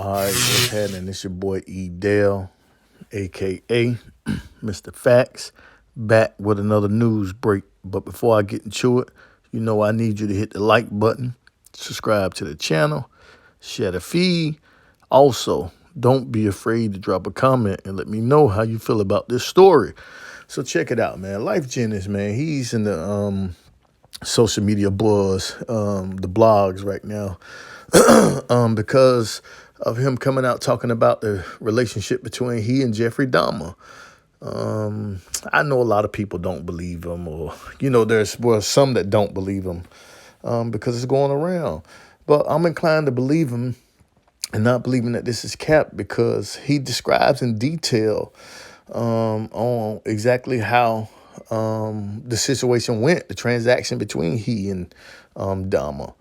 All right, what's happening? It's your boy E. Dale, aka Mr. Facts, back with another news break. But before I get into it, I need you to hit the like button, subscribe to the channel, share the feed. Also, don't be afraid to drop a comment and let me know how you feel about this story. So check it out, man. Lyfe Jennings, man, he's in the social media buzz, the blogs right now, because of him coming out talking about the relationship between he and Jeffrey Dahmer. I know a lot of people don't believe him, or there's some that don't believe him because it's going around. But I'm inclined to believe him and not believing that this is cap because he describes in detail on exactly how the situation went, the transaction between he and Dahmer.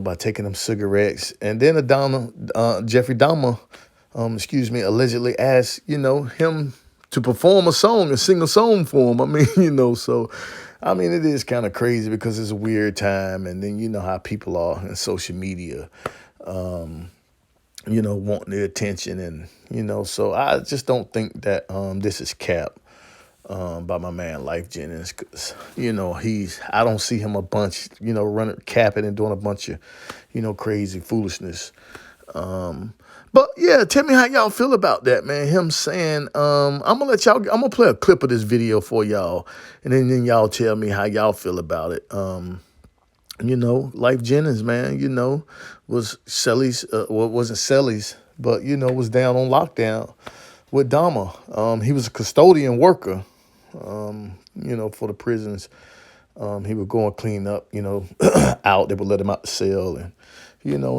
By taking them cigarettes. And then Jeffrey Dahmer, allegedly asked, him to perform a song and sing a song for him. It is kind of crazy because it's a weird time. And then you know how people are in social media, wanting their attention. And, so I just don't think that this is cap. By my man Lyfe Jennings, because I don't see him a bunch, running capping and doing a bunch of, crazy foolishness. But yeah, tell me how y'all feel about that, man. Him saying, I'm gonna play a clip of this video for y'all, and then y'all tell me how y'all feel about it. Lyfe Jennings, man, was Selly's, wasn't Selly's, but was down on lockdown with Dahmer. He was a custodian worker, for the prisons. He would go and clean up, out. They would let him out the cell. And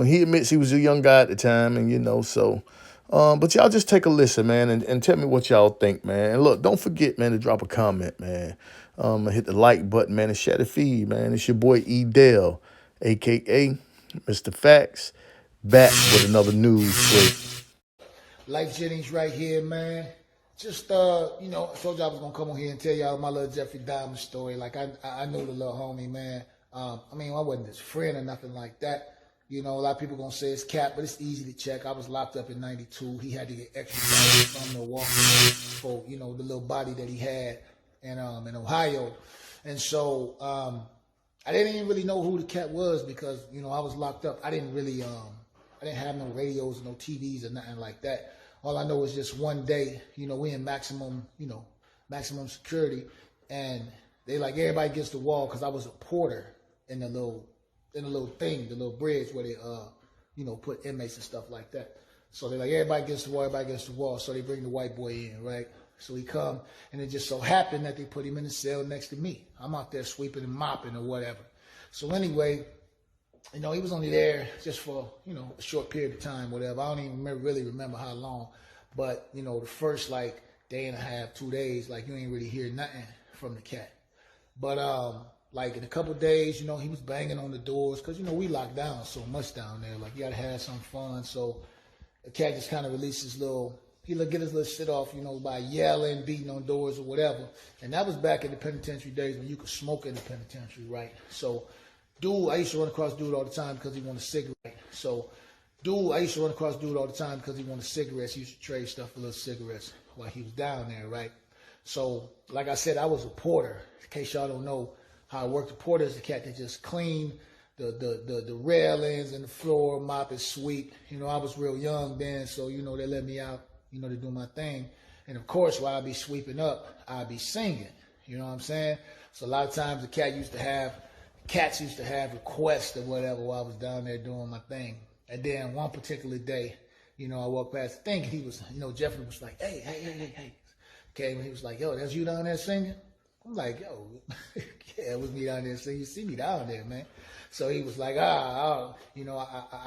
he admits he was a young guy at the time. And, but y'all just take a listen, man, and tell me what y'all think, man. And look, don't forget, man, to drop a comment, man. Hit the like button, man, and share the feed, man. It's your boy E. Dale, a.k.a. Mr. Facts, back with another news break. Lyfe Jennings right here, man. Just, I told y'all I was going to come on here and tell y'all my little Jeffrey Dahmer story. Like, I know the little homie, man. I wasn't his friend or nothing like that. A lot of people going to say it's cap, but it's easy to check. I was locked up in 92. He had to get extra from Milwaukee for, the little body that he had in Ohio. And so, I didn't even really know who the cat was because, I was locked up. I didn't really, I didn't have no radios, no TVs or nothing like that. All I know is just one day, we in maximum security, and they like everybody gets the wall because I was a porter in the little thing, the little bridge where they put inmates and stuff like that. So they're like everybody gets the wall. So they bring the white boy in, right? So he come, and it just so happened that they put him in the cell next to me. I'm out there sweeping and mopping or whatever. So anyway, he was only there just for, a short period of time, whatever. I don't even really remember how long. But, the first, day and a half, 2 days, you ain't really hear nothing from the cat. But, in a couple of days, he was banging on the doors because, we locked down so much down there. Like, you got to have some fun. So the cat just kind of released his he'll get his little shit off, by yelling, beating on doors or whatever. And that was back in the penitentiary days when you could smoke in the penitentiary, right? So, I used to run across dude all the time because he wanted a cigarette. So, I used to run across dude all the time because he wanted cigarettes. He used to trade stuff for little cigarettes while he was down there, right? So, like I said, I was a porter. In case y'all don't know how I worked, a porter is the cat that just clean the railings and the floor, mop and sweep. I was real young then, so, they let me out, to do my thing. And, of course, while I'd be sweeping up, I'd be singing. You know what I'm saying? So, a lot of times the cats used to have requests or whatever while I was down there doing my thing. And then one particular day, I walked past the thing, and he was, Jeffrey was like, hey. Came and he was like, yo, that's you down there singing? I'm like, yo, yeah, it was me down there singing. You see me down there, man. So he was like, I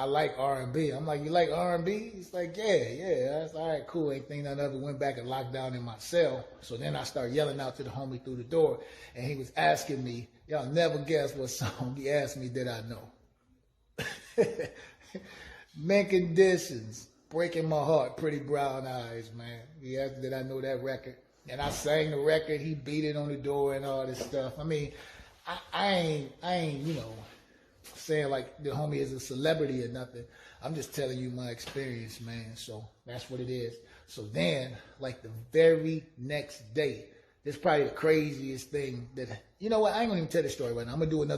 like R&B. I'm like, you like R&B? He's like, yeah. That's all right, cool. Ain't think I ever went back and locked down in my cell. So then I started yelling out to the homie through the door, and he was asking me, y'all never guess what song he asked me did I know. Men Conditions, Breaking My Heart, Pretty Brown Eyes, man. He asked did I know that record. And I sang the record, he beat it on the door and all this stuff. I ain't, saying like the homie is a celebrity or nothing. I'm just telling you my experience, man. So that's what it is. So then, like the very next day, it's probably the craziest thing that, you know what? I ain't gonna even tell the story right now. I'm gonna do another.